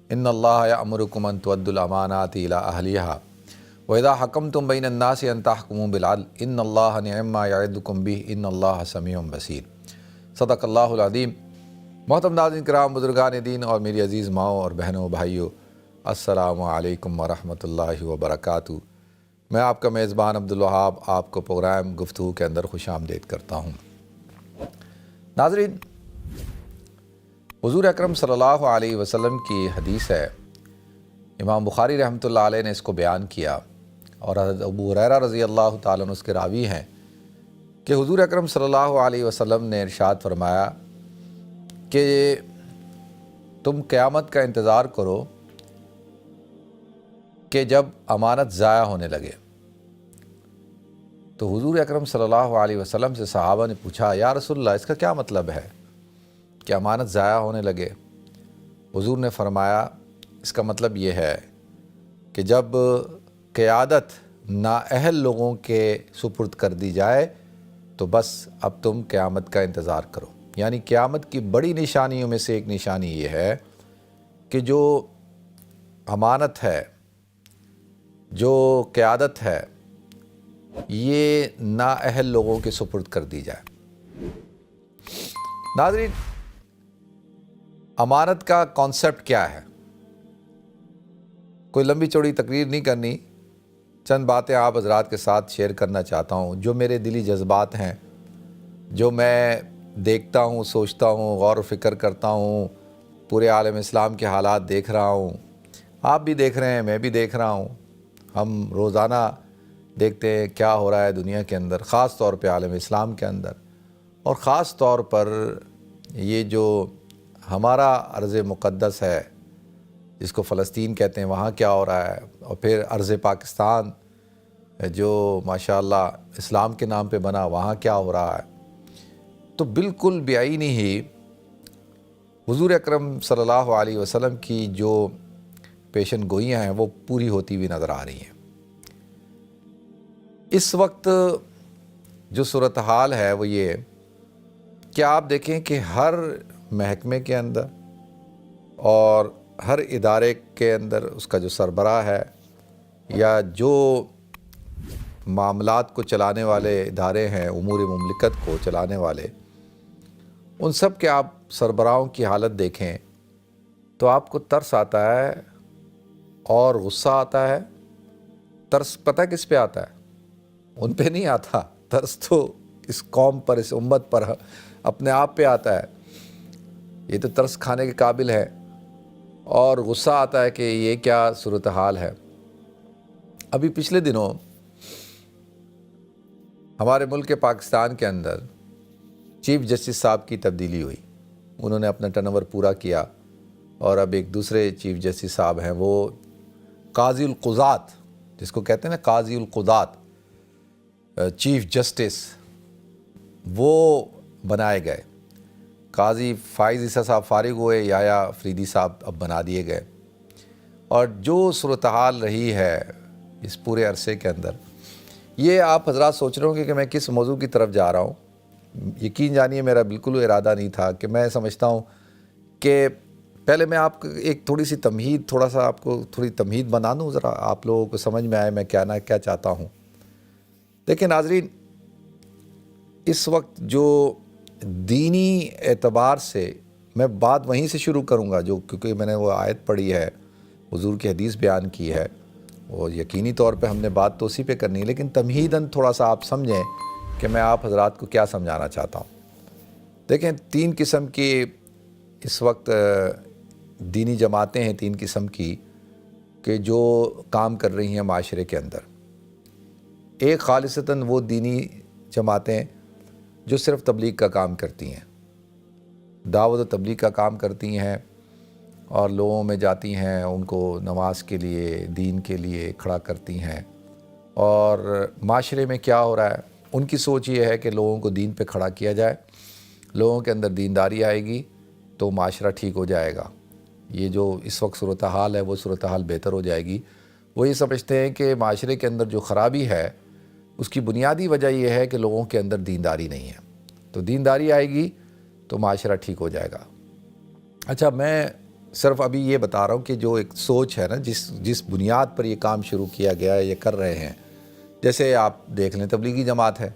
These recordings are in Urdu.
ان اللہ یأمرکم ان تؤدوا الامانات الی اہلیہا وَإِذَا حَكَمْتُمْ بَيْنَ النَّاسِ أَن تَحْكُمُوا بِالْعَدْلِ إِنَّ اللَّهَ نِعِمَّ مَا يَعِظُكُم بِهِ إِنَّ اللَّهَ سَمِيعٌ بَصِيرٌ۔ صدق اللہ العظیم۔ محترم ناظرین کرام، بزرگان دین اور میری عزیز ماؤں اور بہنوں و بھائیوں، السلام علیکم ورحمۃ اللہ وبرکاتہ۔ میں آپ کا میزبان عبدالوہاب آپ کو پروگرام گفتگو کے اندر خوش آمدید کرتا ہوں۔ ناظرین، حضور اکرم صلی اللہ علیہ وسلم کی حدیث ہے، امام بخاری رحمۃ اللہ علیہ نے اس کو بیان کیا، اور حضرت ابو ہریرہ رضی اللہ تعالیٰ عنہ اس کے راوی ہیں کہ حضور اکرم صلی اللہ علیہ وسلم نے ارشاد فرمایا کہ تم قیامت کا انتظار کرو کہ جب امانت ضائع ہونے لگے۔ تو حضور اکرم صلی اللہ علیہ وسلم سے صحابہ نے پوچھا، یا رسول اللہ، اس کا کیا مطلب ہے کہ امانت ضائع ہونے لگے؟ حضور نے فرمایا، اس کا مطلب یہ ہے کہ جب قیادت نااہل لوگوں کے سپرد کر دی جائے تو بس اب تم قیامت کا انتظار کرو۔ یعنی قیامت کی بڑی نشانیوں میں سے ایک نشانی یہ ہے کہ جو امانت ہے، جو قیادت ہے، یہ نااہل لوگوں کے سپرد کر دی جائے۔ ناظرین، امانت کا کانسیپٹ کیا ہے؟ کوئی لمبی چوڑی تقریر نہیں کرنی، چند باتیں آپ حضرات کے ساتھ شیئر کرنا چاہتا ہوں جو میرے دلی جذبات ہیں، جو میں دیکھتا ہوں، سوچتا ہوں، غور و فکر کرتا ہوں، پورے عالم اسلام کے حالات دیکھ رہا ہوں، آپ بھی دیکھ رہے ہیں، میں بھی دیکھ رہا ہوں، ہم روزانہ دیکھتے ہیں کیا ہو رہا ہے دنیا کے اندر، خاص طور پہ عالم اسلام کے اندر، اور خاص طور پر یہ جو ہمارا ارض مقدس ہے جس کو فلسطین کہتے ہیں، وہاں کیا ہو رہا ہے، اور پھر ارض پاکستان جو ماشاءاللہ اسلام کے نام پہ بنا، وہاں کیا ہو رہا ہے۔ تو بالکل بعینی ہی حضور اکرم صلی اللہ علیہ وسلم کی جو پیشن گوئیاں ہیں وہ پوری ہوتی ہوئی نظر آ رہی ہیں۔ اس وقت جو صورتحال ہے وہ یہ کہ آپ دیکھیں کہ ہر محکمے کے اندر اور ہر ادارے کے اندر اس کا جو سربراہ ہے یا جو معاملات کو چلانے والے ادارے ہیں، امور مملکت کو چلانے والے، ان سب کے آپ سربراہوں کی حالت دیکھیں تو آپ کو ترس آتا ہے اور غصہ آتا ہے۔ ترس پتہ کس پہ آتا ہے؟ ان پہ نہیں آتا، ترس تو اس قوم پر، اس امت پر اپنے آپ پہ آتا ہے۔ یہ تو ترس کھانے کے قابل ہے، اور غصہ آتا ہے کہ یہ کیا صورتحال ہے۔ ابھی پچھلے دنوں ہمارے ملک پاکستان کے اندر چیف جسٹس صاحب کی تبدیلی ہوئی، انہوں نے اپنا ٹرن اوور پورا کیا، اور اب ایک دوسرے چیف جسٹس صاحب ہیں، وہ قاضی القضات، جس کو کہتے ہیں نا قاضی القضات، چیف جسٹس، وہ بنائے گئے۔ قاضی فائز عیسیٰ صاحب فارغ ہوئے، یحییٰ فریدی صاحب اب بنا دیے گئے۔ اور جو صورتحال رہی ہے اس پورے عرصے کے اندر، یہ آپ حضرات سوچ رہے ہوں گے کہ میں کس موضوع کی طرف جا رہا ہوں۔ یقین جانیے میرا بالکل ارادہ نہیں تھا، کہ میں سمجھتا ہوں کہ پہلے میں آپ کو ایک تھوڑی سی تمہید، تھوڑا سا آپ کو تھوڑی تمہید بنا دوں، ذرا آپ لوگوں کو سمجھ میں آئے میں کیا چاہتا ہوں۔ دیکھیں ناظرین، اس وقت جو دینی اعتبار سے، میں بات وہیں سے شروع کروں گا جو، کیونکہ میں نے وہ آیت پڑھی ہے، حضور کی حدیث بیان کی ہے، وہ یقینی طور پہ ہم نے بات تو اسی پہ کرنی ہے، لیکن تمہیداً تھوڑا سا آپ سمجھیں کہ میں آپ حضرات کو کیا سمجھانا چاہتا ہوں۔ دیکھیں، تین قسم کی اس وقت دینی جماعتیں ہیں، تین قسم کی، کہ جو کام کر رہی ہیں معاشرے کے اندر۔ ایک خالصتاً وہ دینی جماعتیں جو صرف تبلیغ کا کام کرتی ہیں، دعوت و تبلیغ کا کام کرتی ہیں، اور لوگوں میں جاتی ہیں، ان کو نماز کے لیے، دین کے لیے کھڑا کرتی ہیں، اور معاشرے میں کیا ہو رہا ہے، ان کی سوچ یہ ہے کہ لوگوں کو دین پہ کھڑا کیا جائے، لوگوں کے اندر دینداری آئے گی تو معاشرہ ٹھیک ہو جائے گا، یہ جو اس وقت صورتحال ہے وہ صورتحال بہتر ہو جائے گی۔ وہ یہ سمجھتے ہیں کہ معاشرے کے اندر جو خرابی ہے اس کی بنیادی وجہ یہ ہے کہ لوگوں کے اندر دینداری نہیں ہے، تو دینداری آئے گی تو معاشرہ ٹھیک ہو جائے گا۔ اچھا، میں صرف ابھی یہ بتا رہا ہوں کہ جو ایک سوچ ہے نا، جس بنیاد پر یہ کام شروع کیا گیا ہے، یہ کر رہے ہیں. جیسے آپ دیکھ لیں تبلیغی جماعت ہے.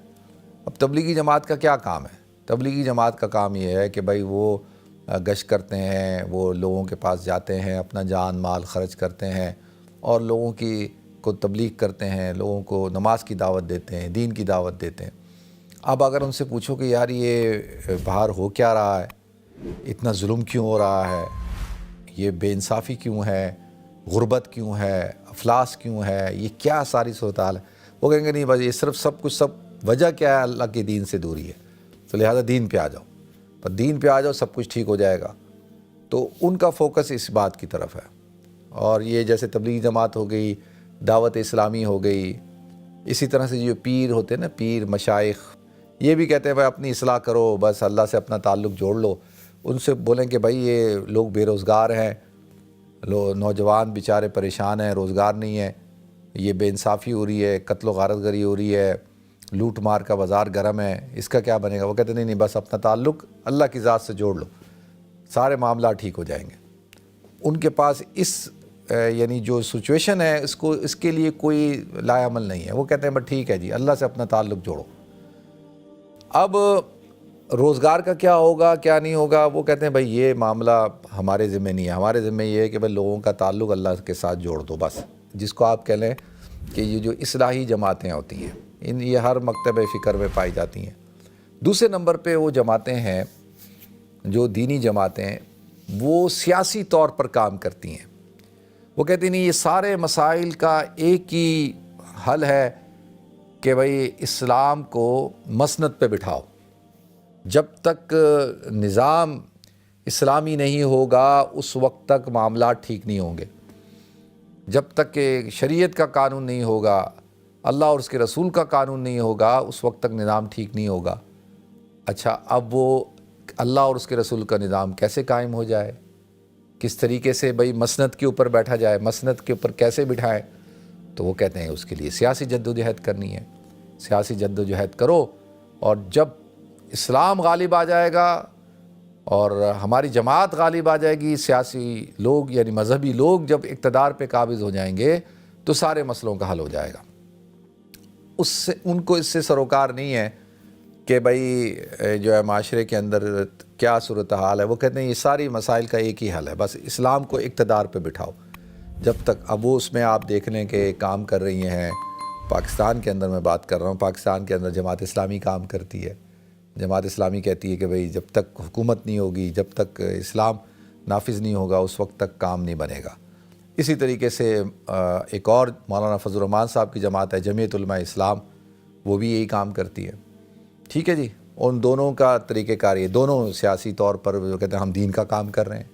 اب تبلیغی جماعت کا کیا کام ہے؟ تبلیغی جماعت کا کام یہ ہے کہ بھائی وہ گشت کرتے ہیں، وہ لوگوں کے پاس جاتے ہیں، اپنا جان مال خرچ کرتے ہیں اور لوگوں کو تبلیغ کرتے ہیں، لوگوں کو نماز کی دعوت دیتے ہیں، دین کی دعوت دیتے ہیں. اب اگر ان سے پوچھو کہ یار یہ باہر ہو کیا رہا ہے، اتنا ظلم کیوں ہو رہا ہے، یہ بے انصافی کیوں ہے، غربت کیوں ہے، افلاس کیوں ہے، یہ کیا ساری صورتحال ہے، وہ کہیں گے نہیں بس یہ صرف سب وجہ کیا ہے، اللہ کے دین سے دوری ہے، تو لہٰذا دین پہ آ جاؤ، پر دین پہ آ جاؤ سب کچھ ٹھیک ہو جائے گا. تو ان کا فوکس اس بات کی طرف ہے. اور یہ جیسے تبلیغی جماعت ہو گئی، دعوت اسلامی ہو گئی، اسی طرح سے جو پیر ہوتے ہیں نا، پیر مشائخ، یہ بھی کہتے ہیں بھائی اپنی اصلاح کرو، بس اللہ سے اپنا تعلق جوڑ لو. ان سے بولیں کہ بھائی یہ لوگ بے روزگار ہیں، نوجوان بیچارے پریشان ہیں، روزگار نہیں ہے، یہ بے انصافی ہو رہی ہے، قتل و غارت گری ہو رہی ہے، لوٹ مار کا بازار گرم ہے، اس کا کیا بنے گا؟ وہ کہتے ہیں نہیں بس اپنا تعلق اللہ کی ذات سے جوڑ لو، سارے معاملات ٹھیک ہو جائیں گے. ان کے پاس یعنی جو سچویشن ہے اس کے لیے کوئی لا عمل نہیں ہے. وہ کہتے ہیں بس ٹھیک ہے جی، اللہ سے اپنا تعلق جوڑو. اب روزگار کا کیا ہوگا کیا نہیں ہوگا، وہ کہتے ہیں بھائی یہ معاملہ ہمارے ذمہ نہیں ہے، ہمارے ذمہ یہ ہے کہ بھائی لوگوں کا تعلق اللہ کے ساتھ جوڑ دو بس. جس کو آپ کہہ لیں کہ یہ جو اصلاحی جماعتیں ہوتی ہیں، یہ ہر مکتب فکر میں پائی جاتی ہیں. دوسرے نمبر پہ وہ جماعتیں ہیں جو دینی جماعتیں، وہ سیاسی طور پر کام کرتی ہیں. وہ کہتے ہیں نہیں یہ سارے مسائل کا ایک ہی حل ہے کہ بھائی اسلام کو مسند پہ بٹھاؤ. جب تک نظام اسلامی نہیں ہوگا اس وقت تک معاملات ٹھیک نہیں ہوں گے. جب تک کہ شریعت کا قانون نہیں ہوگا، اللہ اور اس کے رسول کا قانون نہیں ہوگا، اس وقت تک نظام ٹھیک نہیں ہوگا. اچھا، اب وہ اللہ اور اس کے رسول کا نظام کیسے قائم ہو جائے، کس طریقے سے بھائی مسند کے اوپر بیٹھا جائے، مسند کے اوپر کیسے بٹھائیں؟ تو وہ کہتے ہیں اس کے لیے سیاسی جد و جہد کرنی ہے. سیاسی جد و جہد کرو، اور جب اسلام غالب آ جائے گا اور ہماری جماعت غالب آ جائے گی، سیاسی لوگ یعنی مذہبی لوگ جب اقتدار پہ قابض ہو جائیں گے تو سارے مسئلوں کا حل ہو جائے گا. ان کو اس سے سروکار نہیں ہے کہ بھائی جو ہے معاشرے کے اندر کیا صورتحال ہے. وہ کہتے ہیں یہ ساری مسائل کا ایک ہی حل ہے، بس اسلام کو اقتدار پہ بٹھاؤ. جب تک اب وہ اس میں آپ دیکھ لیں کہ کام کر رہی ہیں، پاکستان کے اندر میں بات کر رہا ہوں، پاکستان کے اندر جماعت اسلامی کام کرتی ہے. جماعت اسلامی کہتی ہے کہ بھئی جب تک حکومت نہیں ہوگی، جب تک اسلام نافذ نہیں ہوگا اس وقت تک کام نہیں بنے گا. اسی طریقے سے ایک اور مولانا فضل الرحمان صاحب کی جماعت ہے جمعیت علماء اسلام، وہ بھی یہی کام کرتی ہے. ٹھیک ہے جی، ان دونوں کا طریقہ کار یہ، دونوں سیاسی طور پر جو کہتے ہیں ہم دین کا کام کر رہے ہیں.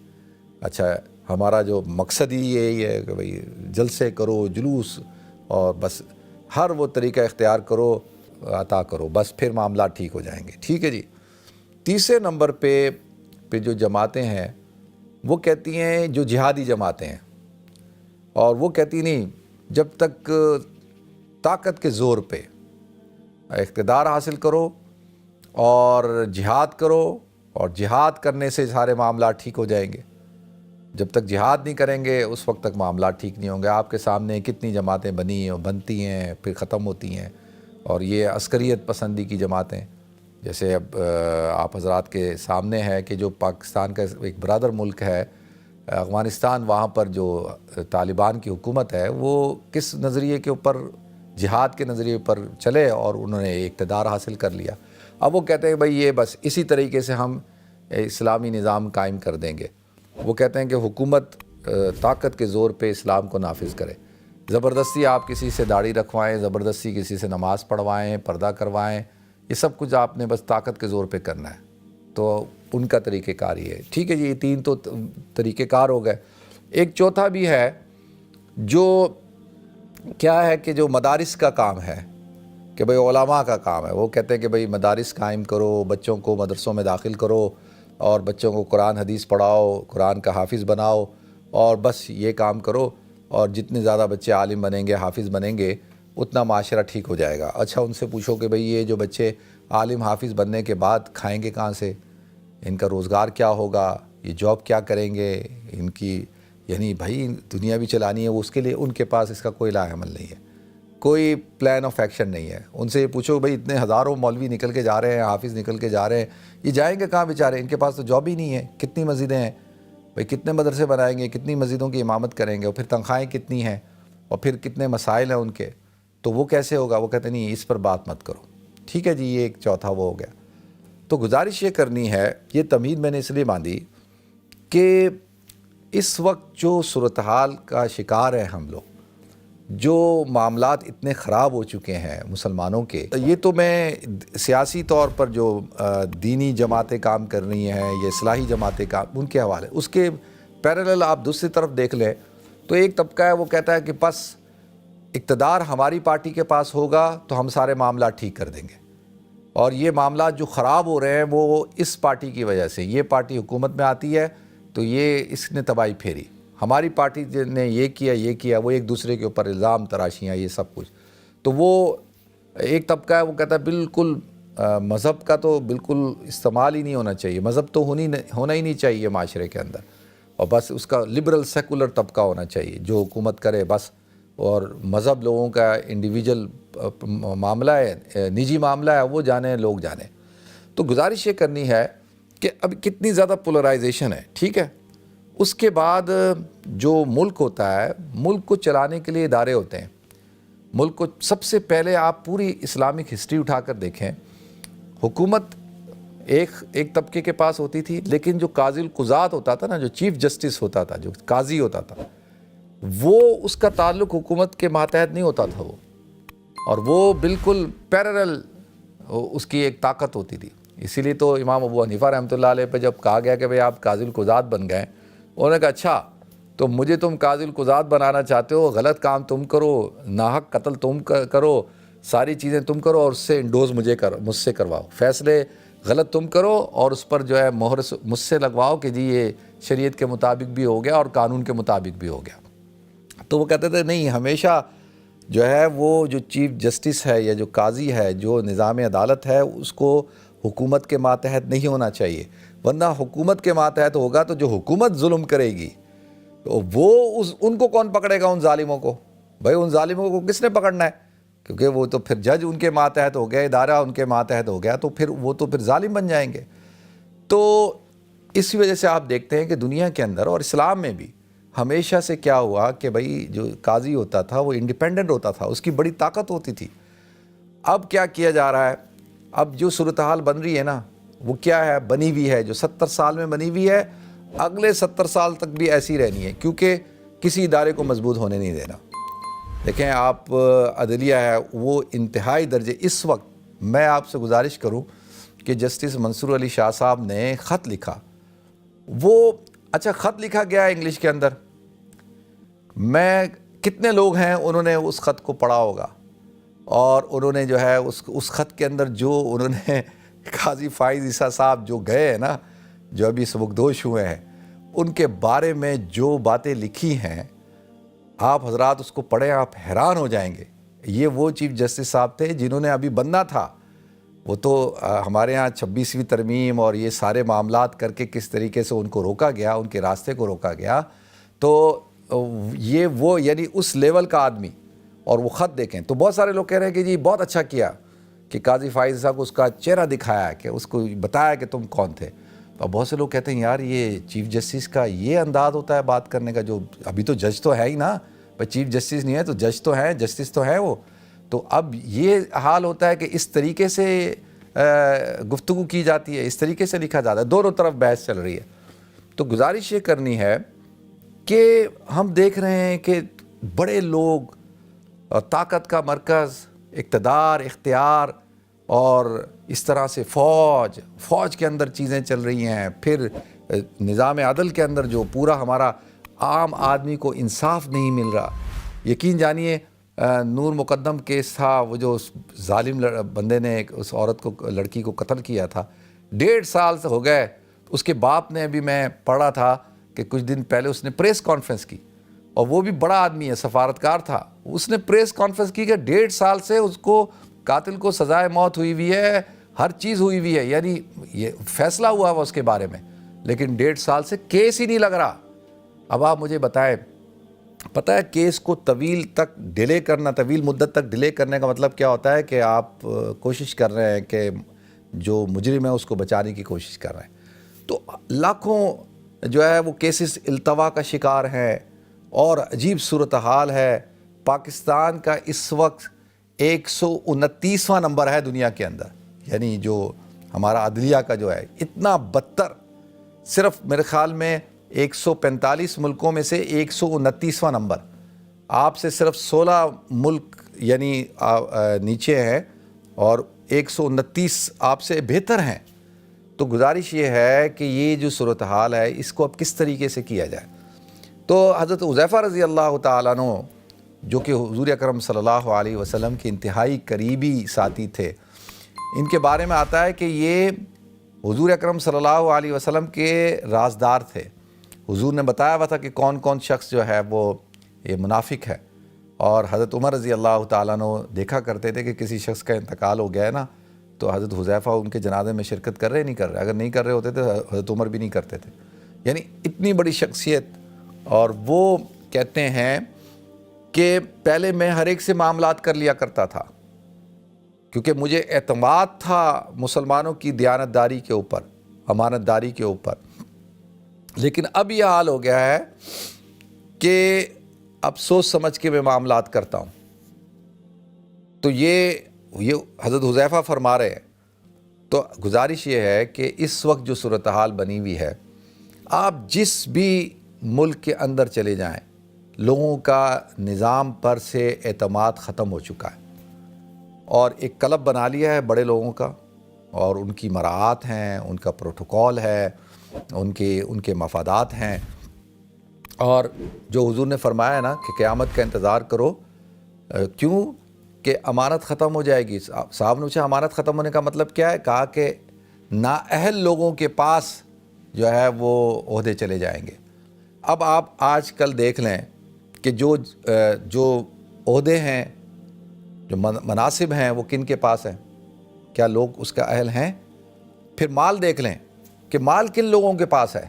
اچھا، ہمارا جو مقصد ہی یہی ہے کہ بھئی جلسے کرو، جلوس، اور بس ہر وہ طریقہ اختیار کرو، عطا کرو، بس پھر معاملات ٹھیک ہو جائیں گے. ٹھیک ہے جی. تیسرے نمبر پہ جو جماعتیں ہیں وہ کہتی ہیں، جو جہادی جماعتیں ہیں، اور وہ کہتی نہیں جب تک طاقت کے زور پہ اقتدار حاصل کرو اور جہاد کرو، اور جہاد کرنے سے سارے معاملات ٹھیک ہو جائیں گے. جب تک جہاد نہیں کریں گے اس وقت تک معاملات ٹھیک نہیں ہوں گے. آپ کے سامنے کتنی جماعتیں بنتی ہیں پھر ختم ہوتی ہیں، اور یہ عسکریت پسندی کی جماعتیں، جیسے اب آپ حضرات کے سامنے ہے کہ جو پاکستان کا ایک برادر ملک ہے افغانستان، وہاں پر جو طالبان کی حکومت ہے وہ کس نظریے کے اوپر، جہاد کے نظریے پر چلے اور انہوں نے اقتدار حاصل کر لیا. اب وہ کہتے ہیں بھئی یہ بس اسی طریقے سے ہم اسلامی نظام قائم کر دیں گے. وہ کہتے ہیں کہ حکومت طاقت کے زور پہ اسلام کو نافذ کرے. زبردستی آپ کسی سے داڑھی رکھوائیں، زبردستی کسی سے نماز پڑھوائیں، پردہ کروائیں، یہ سب کچھ آپ نے بس طاقت کے زور پہ کرنا ہے. تو ان کا طریقہ کار یہ ہے. ٹھیک ہے جی، یہ تین تو طریقہ کار ہو گئے. ایک چوتھا بھی ہے جو کیا ہے کہ جو مدارس کا کام ہے، کہ بھئی علماء کا کام ہے. وہ کہتے ہیں کہ بھئی مدارس قائم کرو، بچوں کو مدرسوں میں داخل کرو اور بچوں کو قرآن حدیث پڑھاؤ، قرآن کا حافظ بناؤ، اور بس یہ کام کرو، اور جتنے زیادہ بچے عالم بنیں گے، حافظ بنیں گے، اتنا معاشرہ ٹھیک ہو جائے گا. اچھا، ان سے پوچھو کہ بھئی یہ جو بچے عالم حافظ بننے کے بعد کھائیں گے کہاں سے، ان کا روزگار کیا ہوگا، یہ جاب کیا کریں گے، ان کی یعنی بھائی دنیا بھی چلانی ہے، وہ اس کے لیے ان کے پاس اس کا کوئی لا عمل نہیں ہے، کوئی پلان آف ایکشن نہیں ہے۔ ان سے یہ پوچھو بھائی اتنے ہزاروں مولوی نکل کے جا رہے ہیں، حافظ نکل کے جا رہے ہیں، یہ جائیں گے کہاں بیچارے؟ ان کے پاس تو جاب ہی نہیں ہے۔ کتنی مسجدیں ہیں بھائی، کتنے مدرسے بنائیں گے، کتنی مسجدوں کی امامت کریں گے، اور پھر تنخواہیں کتنی ہیں، اور پھر کتنے مسائل ہیں ان کے، تو وہ کیسے ہوگا؟ وہ کہتے نہیں اس پر بات مت کرو۔ ٹھیک ہے جی، یہ ایک چوتھا وہ ہو گیا۔ تو گزارش یہ کرنی ہے، یہ تمہید میں نے اس لیے باندھی کہ اس وقت جو صورتحال کا شکار ہیں ہم لوگ، جو معاملات اتنے خراب ہو چکے ہیں مسلمانوں کے، یہ تو میں سیاسی طور پر جو دینی جماعتیں کام کر رہی ہیں یا اصلاحی جماعتیں کام، ان کے حوالے، اس کے پیرالل آپ دوسری طرف دیکھ لیں تو ایک طبقہ ہے وہ کہتا ہے کہ بس اقتدار ہماری پارٹی کے پاس ہوگا تو ہم سارے معاملات ٹھیک کر دیں گے، اور یہ معاملات جو خراب ہو رہے ہیں وہ اس پارٹی کی وجہ سے، یہ پارٹی حکومت میں آتی ہے تو یہ اس نے تباہی پھیری، ہماری پارٹی نے یہ کیا، وہ ایک دوسرے کے اوپر الزام تراشیاں، یہ سب کچھ۔ تو وہ ایک طبقہ ہے وہ کہتا ہے بالکل مذہب کا تو بالکل استعمال ہی نہیں ہونا چاہیے، مذہب تو ہونا ہی نہیں چاہیے معاشرے کے اندر، اور بس اس کا لبرل سیکولر طبقہ ہونا چاہیے جو حکومت کرے بس، اور مذہب لوگوں کا انڈیویجول معاملہ ہے، نجی معاملہ ہے، وہ جانیں لوگ جانیں۔ تو گزارش یہ کرنی ہے کہ اب کتنی زیادہ پولرائزیشن ہے، ٹھیک ہے۔ اس کے بعد جو ملک ہوتا ہے، ملک کو چلانے کے لیے ادارے ہوتے ہیں۔ ملک کو سب سے پہلے آپ پوری اسلامک ہسٹری اٹھا کر دیکھیں، حکومت ایک طبقے کے پاس ہوتی تھی، لیکن جو قاضی القضات ہوتا تھا نا، جو چیف جسٹس ہوتا تھا، جو قاضی ہوتا تھا، وہ اس کا تعلق حکومت کے ماتحت نہیں ہوتا تھا، اور وہ بالکل پیرالل اس کی ایک طاقت ہوتی تھی۔ اسی لیے تو امام ابو حنیفہ رحمۃ اللہ علیہ پہ جب کہا گیا کہ بھئی آپ قاضی القضات بن گئے، انہوں نے کہا اچھا تو مجھے تم قاضی القضات بنانا چاہتے ہو، غلط کام تم کرو، ناحق قتل تم کرو، ساری چیزیں تم کرو، اور اس سے انڈوز مجھ سے کرواؤ، فیصلے غلط تم کرو، اور اس پر جو ہے مہر مجھ سے لگواؤ کہ جی یہ شریعت کے مطابق بھی ہو گیا اور قانون کے مطابق بھی ہو گیا۔ تو وہ کہتے تھے نہیں، ہمیشہ جو ہے وہ جو چیف جسٹس ہے یا جو قاضی ہے، جو نظام عدالت ہے، اس کو حکومت کے ماتحت نہیں ہونا چاہیے، ورنہ حکومت کے ماتحت ہوگا تو جو حکومت ظلم کرے گی تو وہ ان کو کون پکڑے گا؟ ان ظالموں کو؟ بھائی ان ظالموں کو کس نے پکڑنا ہے؟ کیونکہ وہ تو پھر جج ان کے ماتحت ہو گیا، ادارہ ان کے ماتحت ہو گیا، تو پھر وہ تو پھر ظالم بن جائیں گے۔ تو اسی وجہ سے آپ دیکھتے ہیں کہ دنیا کے اندر اور اسلام میں بھی ہمیشہ سے کیا ہوا کہ بھائی جو قاضی ہوتا تھا وہ انڈیپینڈنٹ ہوتا تھا، اس کی بڑی طاقت ہوتی تھی۔ اب کیا کیا جا رہا ہے؟ اب جو صورتحال بن رہی ہے نا، وہ کیا ہے؟ بنی ہوئی ہے، جو 70 سال میں بنی ہوئی ہے، اگلے 70 سال تک بھی ایسی رہنی ہے، کیونکہ کسی ادارے کو مضبوط ہونے نہیں دینا۔ دیکھیں آپ عدلیہ ہے وہ انتہائی درجے، اس وقت میں آپ سے گزارش کروں کہ جسٹس منصور علی شاہ صاحب نے خط لکھا، وہ اچھا خط لکھا گیا ہے انگلش کے اندر، میں کتنے لوگ ہیں انہوں نے اس خط کو پڑھا ہوگا، اور انہوں نے جو ہے اس خط کے اندر جو انہوں نے قاضی فائز عیسیٰ صاحب جو گئے ہیں نا، جو ابھی سبکدوش ہوئے ہیں، ان کے بارے میں جو باتیں لکھی ہیں، آپ حضرات اس کو پڑھیں، آپ حیران ہو جائیں گے۔ یہ وہ چیف جسٹس صاحب تھے جنہوں نے ابھی بننا تھا، وہ تو ہمارے ہاں 26ویں ترمیم اور یہ سارے معاملات کر کے کس طریقے سے ان کو روکا گیا، ان کے راستے کو روکا گیا، تو یہ وہ یعنی اس لیول کا آدمی، اور وہ خط دیکھیں تو بہت سارے لوگ کہہ رہے ہیں کہ جی بہت اچھا کیا کہ قاضی فائز صاحب کو اس کا چہرہ دکھایا، کہ اس کو بتایا کہ تم کون تھے۔ اور بہت سے لوگ کہتے ہیں یار یہ چیف جسٹس کا یہ انداز ہوتا ہے بات کرنے کا، جو ابھی تو جج تو ہے ہی نا، بھائی چیف جسٹس نہیں ہے تو جج تو ہیں، جسٹس تو ہیں وہ، تو اب یہ حال ہوتا ہے کہ اس طریقے سے گفتگو کی جاتی ہے، اس طریقے سے لکھا جاتا ہے، دونوں طرف بحث چل رہی ہے۔ تو گزارش یہ کرنی ہے کہ ہم دیکھ رہے ہیں کہ بڑے لوگ، طاقت کا مرکز، اقتدار، اختیار، اور اس طرح سے فوج کے اندر چیزیں چل رہی ہیں، پھر نظام عدل کے اندر جو پورا ہمارا عام آدمی کو انصاف نہیں مل رہا۔ یقین جانیے نور مقدم کیس تھا، وہ جو اس ظالم بندے نے اس عورت کو، لڑکی کو قتل کیا تھا، 1.5 سال سے ہو گئے۔ اس کے باپ نے ابھی میں پڑھا تھا کہ کچھ دن پہلے اس نے پریس کانفرنس کی، اور وہ بھی بڑا آدمی ہے، سفارتکار تھا، اس نے پریس کانفرنس کی کہ 1.5 سال سے اس کو، قاتل کو سزائے موت ہوئی ہوئی ہے، ہر چیز ہوئی ہوئی ہے، یعنی یہ فیصلہ ہوا اس کے بارے میں، لیکن 1.5 سال سے کیس ہی نہیں لگ رہا۔ اب آپ مجھے بتائیں، پتہ ہے کیس کو طویل مدت تک ڈیلے کرنے کا مطلب کیا ہوتا ہے؟ کہ آپ کوشش کر رہے ہیں کہ جو مجرم ہے اس کو بچانے کی کوشش کر رہے ہیں۔ تو لاکھوں جو ہے وہ کیسز التوا کا شکار ہیں، اور عجیب صورتحال ہے۔ پاکستان کا اس وقت 129واں نمبر ہے دنیا کے اندر، یعنی جو ہمارا عدلیہ کا جو ہے اتنا بدتر، صرف میرے خیال میں 145 ملکوں میں سے 129واں نمبر، آپ سے صرف 16 ملک یعنی نیچے ہیں، اور 129 آپ سے بہتر ہیں۔ تو گزارش یہ ہے کہ یہ جو صورتحال ہے اس کو اب کس طریقے سے کیا جائے۔ تو حضرت حذیفہ رضی اللہ تعالیٰ عنہ، جو کہ حضور اکرم صلی اللہ علیہ وسلم کے انتہائی قریبی ساتھی تھے، ان کے بارے میں آتا ہے کہ یہ حضور اکرم صلی اللہ علیہ وسلم کے رازدار تھے۔ حضور نے بتایا ہوا تھا کہ کون کون شخص جو ہے وہ یہ منافق ہے، اور حضرت عمر رضی اللہ تعالیٰ عنہ دیکھا کرتے تھے کہ کسی شخص کا انتقال ہو گیا ہے نا، تو حضرت حذیفہ ان کے جنازے میں شرکت کر رہے نہیں کر رہے، اگر نہیں کر رہے ہوتے تھے حضرت عمر بھی نہیں کرتے تھے۔ یعنی اتنی بڑی شخصیت، اور وہ کہتے ہیں کہ پہلے میں ہر ایک سے معاملات کر لیا کرتا تھا، کیونکہ مجھے اعتماد تھا مسلمانوں کی دیانتداری کے اوپر، امانت داری کے اوپر، لیکن اب یہ حال ہو گیا ہے کہ اب سوچ سمجھ کے میں معاملات کرتا ہوں۔ تو یہ حضرت حذیفہ فرما رہے ہیں۔ تو گزارش یہ ہے کہ اس وقت جو صورتحال بنی ہوئی ہے، آپ جس بھی ملک کے اندر چلے جائیں، لوگوں کا نظام پر سے اعتماد ختم ہو چکا ہے، اور ایک کلب بنا لیا ہے بڑے لوگوں کا، اور ان کی مراعات ہیں، ان کا پروٹوکول ہے، ان کے مفادات ہیں۔ اور جو حضور نے فرمایا ہے نا کہ قیامت کا انتظار کرو، کیوں کہ امانت ختم ہو جائے گی۔ صاحب نے پوچھا امانت ختم ہونے کا مطلب کیا ہے؟ کہا کہ نااہل لوگوں کے پاس جو ہے وہ عہدے چلے جائیں گے۔ اب آپ آج کل دیکھ لیں کہ جو عہدے ہیں، جو مناصب ہیں، وہ کن کے پاس ہیں؟ کیا لوگ اس کا اہل ہیں؟ پھر مال دیکھ لیں کہ مال کن لوگوں کے پاس ہے۔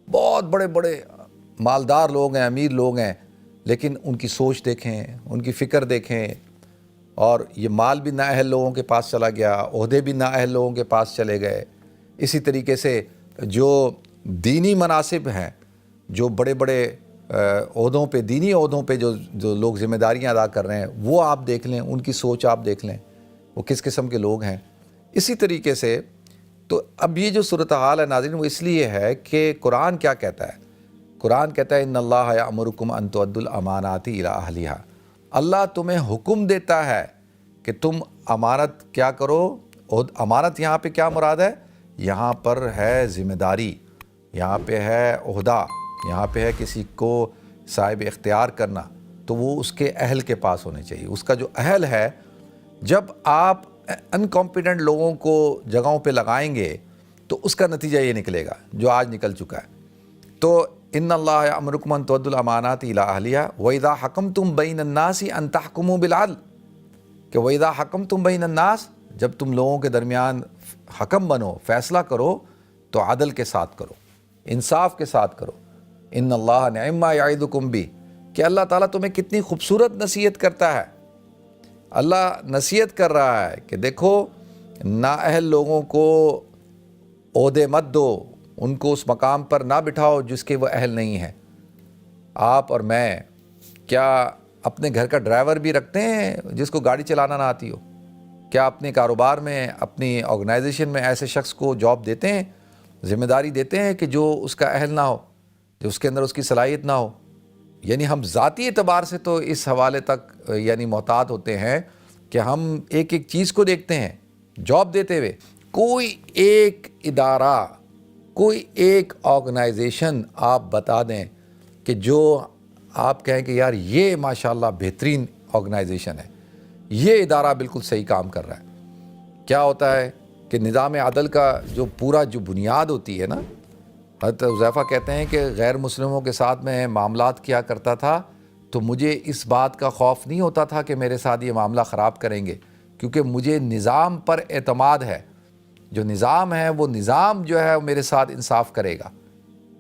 بہت بڑے بڑے مالدار لوگ ہیں، امیر لوگ ہیں، لیکن ان کی سوچ دیکھیں، ان کی فکر دیکھیں، اور یہ مال بھی نااہل لوگوں کے پاس چلا گیا، عہدے بھی نااہل لوگوں کے پاس چلے گئے۔ اسی طریقے سے جو دینی مناصب ہیں، جو بڑے بڑے عہدوں پہ، دینی عہدوں پہ جو لوگ ذمہ داریاں ادا کر رہے ہیں، وہ آپ دیکھ لیں، ان کی سوچ آپ دیکھ لیں، وہ کس قسم کے لوگ ہیں۔ اسی طریقے سے تو اب یہ جو صورتحال ہے ناظرین، وہ اس لیے ہے کہ قرآن کیا کہتا ہے؟ قرآن کہتا ہے ان اللہ یأمرکم ان تؤدوا الامانات الی اہلھا۔ اللہ تمہیں حکم دیتا ہے کہ تم امانت کیا کرو۔ امانت یہاں پہ کیا مراد ہے؟ یہاں پر ہے ذمہ داری، یہاں پہ ہے عہدہ، یہاں پہ ہے کسی کو صاحب اختیار کرنا، تو وہ اس کے اہل کے پاس ہونے چاہیے۔ اس کا جو اہل ہے، جب آپ انکمپیٹنٹ لوگوں کو جگہوں پہ لگائیں گے تو اس کا نتیجہ یہ نکلے گا جو آج نکل چکا ہے۔ تو ان اللہ یأمرکم ان تؤدوا الامانات الی اہلھا واذا حکمتم بین الناس ان تحکموا بالعدل، کہ واذا حکمتم بین الناس، جب تم لوگوں کے درمیان حکم بنو، فیصلہ کرو، تو عدل کے ساتھ کرو، انصاف کے ساتھ کرو۔ ان اللہ نعم ما یعظکم بہ، کہ اللہ تعالیٰ تمہیں کتنی خوبصورت نصیحت کرتا ہے۔ اللہ نصیحت کر رہا ہے کہ دیکھو نااہل لوگوں کو عہدے مت دو، ان کو اس مقام پر نہ بٹھاؤ جس کے وہ اہل نہیں ہیں۔ آپ اور میں کیا اپنے گھر کا ڈرائیور بھی رکھتے ہیں جس کو گاڑی چلانا نہ آتی ہو؟ کیا اپنے کاروبار میں، اپنی آرگنائزیشن میں ایسے شخص کو جاب دیتے ہیں، ذمہ داری دیتے ہیں کہ جو اس کا اہل نہ ہو، جو اس کے اندر اس کی صلاحیت نہ ہو؟ یعنی ہم ذاتی اعتبار سے تو اس حوالے تک یعنی محتاط ہوتے ہیں کہ ہم ایک ایک چیز کو دیکھتے ہیں جاب دیتے ہوئے۔ کوئی ایک ادارہ، کوئی ایک آرگنائزیشن آپ بتا دیں کہ جو آپ کہیں کہ یار یہ ماشاءاللہ بہترین آرگنائزیشن ہے، یہ ادارہ بالکل صحیح کام کر رہا ہے۔ کیا ہوتا ہے کہ نظام عدل کا جو پورا جو بنیاد ہوتی ہے نا، حضرت حذیفہ کہتے ہیں کہ غیر مسلموں کے ساتھ میں معاملات کیا کرتا تھا تو مجھے اس بات کا خوف نہیں ہوتا تھا کہ میرے ساتھ یہ معاملہ خراب کریں گے، کیونکہ مجھے نظام پر اعتماد ہے۔ جو نظام ہے وہ نظام جو ہے میرے ساتھ انصاف کرے گا.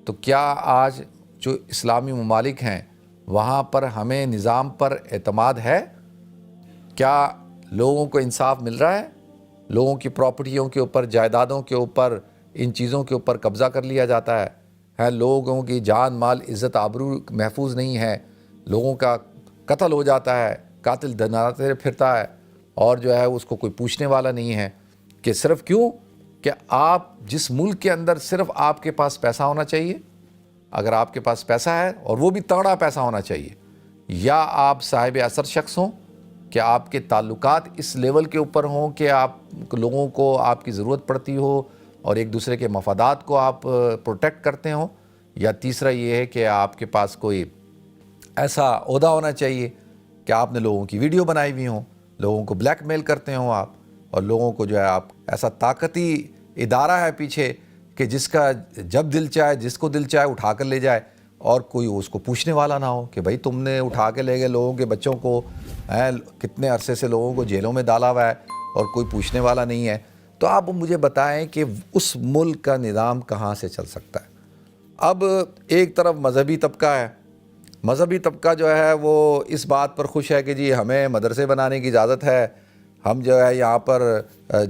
تو کیا آج جو اسلامی ممالک ہیں وہاں پر ہمیں نظام پر اعتماد ہے؟ کیا لوگوں کو انصاف مل رہا ہے؟ لوگوں کی پراپرٹیوں کے اوپر، جائیدادوں کے اوپر، ان چیزوں کے اوپر قبضہ کر لیا جاتا ہے. لوگوں کی جان مال عزت آبرو محفوظ نہیں ہے، لوگوں کا قتل ہو جاتا ہے، قاتل دناتے پھرتا ہے اور جو ہے اس کو کوئی پوچھنے والا نہیں ہے. کہ صرف کیوں کہ آپ جس ملک کے اندر صرف آپ کے پاس پیسہ ہونا چاہیے، اگر آپ کے پاس پیسہ ہے اور وہ بھی تگڑا پیسہ ہونا چاہیے، یا آپ صاحب اثر شخص ہوں کہ آپ کے تعلقات اس لیول کے اوپر ہوں کہ آپ لوگوں کو آپ کی ضرورت پڑتی ہو اور ایک دوسرے کے مفادات کو آپ پروٹیکٹ کرتے ہوں، یا تیسرا یہ ہے کہ آپ کے پاس کوئی ایسا عہدہ ہونا چاہیے کہ آپ نے لوگوں کی ویڈیو بنائی ہوئی ہوں، لوگوں کو بلیک میل کرتے ہوں آپ، اور لوگوں کو جو ہے آپ ایسا طاقتی ادارہ ہے پیچھے کہ جس کا جب دل چاہے جس کو دل چاہے اٹھا کر لے جائے اور کوئی اس کو پوچھنے والا نہ ہو کہ بھائی تم نے اٹھا کے لے گئے لوگوں کے بچوں کو، کتنے عرصے سے لوگوں کو جیلوں میں ڈالا ہوا ہے اور کوئی پوچھنے والا نہیں ہے. تو آپ مجھے بتائیں کہ اس ملک کا نظام کہاں سے چل سکتا ہے؟ اب ایک طرف مذہبی طبقہ ہے، مذہبی طبقہ جو ہے وہ اس بات پر خوش ہے کہ جی ہمیں مدرسے بنانے کی اجازت ہے، ہم جو ہے یہاں پر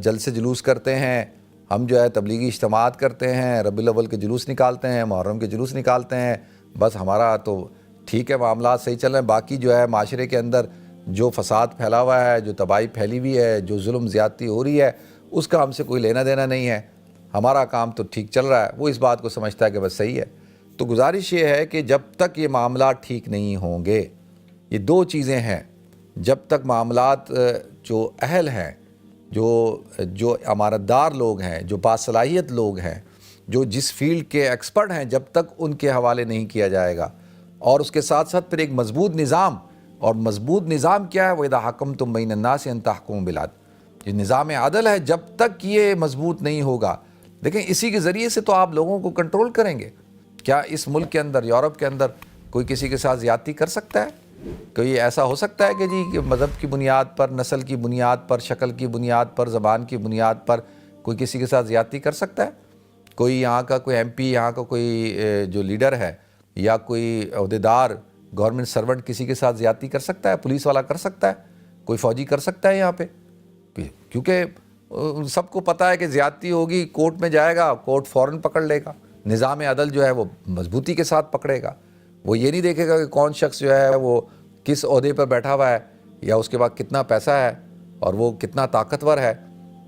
جلسے جلوس کرتے ہیں، ہم جو ہے تبلیغی اجتماعات کرتے ہیں، ربیع الاول کے جلوس نکالتے ہیں، محرم کے جلوس نکالتے ہیں، بس ہمارا تو ٹھیک ہے، معاملات صحیح چل رہے ہیں. باقی جو ہے معاشرے کے اندر جو فساد پھیلا ہوا ہے، جو تباہی پھیلی ہوئی ہے، جو ظلم زیادتی ہو رہی ہے، اس کا ہم سے کوئی لینا دینا نہیں ہے، ہمارا کام تو ٹھیک چل رہا ہے. وہ اس بات کو سمجھتا ہے کہ بس صحیح ہے. تو گزارش یہ ہے کہ جب تک یہ معاملات ٹھیک نہیں ہوں گے، یہ دو چیزیں ہیں، جب تک معاملات جو اہل ہیں، جو امانت دار لوگ ہیں، جو باصلاحیت لوگ ہیں، جو جس فیلڈ کے ایکسپرٹ ہیں، جب تک ان کے حوالے نہیں کیا جائے گا، اور اس کے ساتھ ساتھ پھر ایک مضبوط نظام. اور مضبوط نظام کیا ہے؟ وَإِذَا حَكَمْتُم بَيْنَ النَّاسِ أَن تَحْكُمُوا بِالْعَدْلِ. یہ نظام عدل ہے، جب تک یہ مضبوط نہیں ہوگا. دیکھیں اسی کے ذریعے سے تو آپ لوگوں کو کنٹرول کریں گے. کیا اس ملک کے اندر، یورپ کے اندر کوئی کسی کے ساتھ زیادتی کر سکتا ہے؟ کوئی ایسا ہو سکتا ہے کہ جی کہ مذہب کی بنیاد پر، نسل کی بنیاد پر، شکل کی بنیاد پر، زبان کی بنیاد پر کوئی کسی کے ساتھ زیادتی کر سکتا ہے؟ کوئی یہاں کا کوئی ایم پی، یہاں کا کوئی جو لیڈر ہے یا کوئی عہدیدار گورنمنٹ سرونٹ کسی کے ساتھ زیادتی کر سکتا ہے؟ پولیس والا کر سکتا ہے؟ کوئی فوجی کر سکتا ہے یہاں پہ؟ کیونکہ سب کو پتہ ہے کہ زیادتی ہوگی، کورٹ میں جائے گا، کورٹ فوراً پکڑ لے گا. نظام عدل جو ہے وہ مضبوطی کے ساتھ پکڑے گا. وہ یہ نہیں دیکھے گا کہ کون شخص جو ہے وہ کس عہدے پر بیٹھا ہوا ہے یا اس کے بعد کتنا پیسہ ہے اور وہ کتنا طاقتور ہے.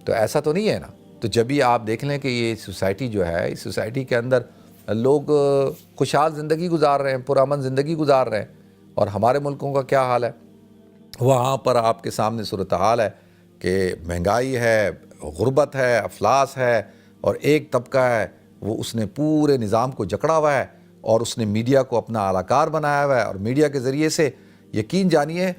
تو ایسا تو نہیں ہے نا. تو جب بھی آپ دیکھ لیں کہ یہ سوسائٹی جو ہے، اس سوسائٹی کے اندر لوگ خوشحال زندگی گزار رہے ہیں، پرامن زندگی گزار رہے ہیں، اور ہمارے ملکوں کا کیا حال ہے؟ وہاں پر آپ کے سامنے صورتحال ہے کہ مہنگائی ہے، غربت ہے، افلاس ہے، اور ایک طبقہ ہے وہ اس نے پورے نظام کو جکڑا ہوا ہے اور اس نے میڈیا کو اپنا اعلی کار بنایا ہوا ہے. اور میڈیا کے ذریعے سے یقین جانیے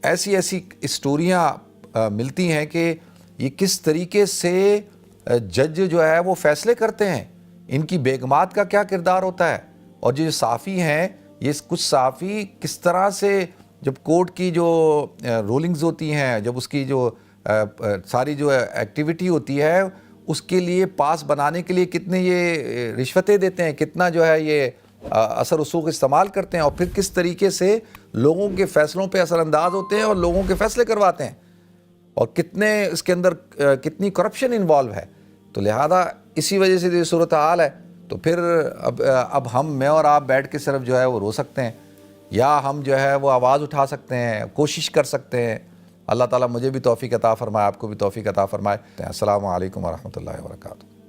ایسی اسٹوریاں ملتی ہیں کہ یہ کس طریقے سے جج جو ہے وہ فیصلے کرتے ہیں، ان کی بیگمات کا کیا کردار ہوتا ہے، اور جو صحافی ہیں، یہ کچھ صحافی کس طرح سے جب کورٹ کی جو رولنگز ہوتی ہیں، جب اس کی جو ساری جو ایکٹیویٹی ہوتی ہے، اس کے لیے پاس بنانے کے لیے کتنے یہ رشوتیں دیتے ہیں، کتنا جو ہے یہ اثر رسوخ استعمال کرتے ہیں، اور پھر کس طریقے سے لوگوں کے فیصلوں پہ اثر انداز ہوتے ہیں اور لوگوں کے فیصلے کرواتے ہیں، اور کتنے اس کے اندر کتنی کرپشن انوالو ہے. تو لہذا اسی وجہ سے یہ صورتحال ہے. تو پھر اب میں اور آپ بیٹھ کے صرف جو ہے وہ رو سکتے ہیں، یا ہم جو ہے وہ آواز اٹھا سکتے ہیں، کوشش کر سکتے ہیں. اللہ تعالیٰ مجھے بھی توفیق عطا فرمائے، آپ کو بھی توفیق عطا فرمائے. السلام علیکم ورحمۃ اللہ وبرکاتہ.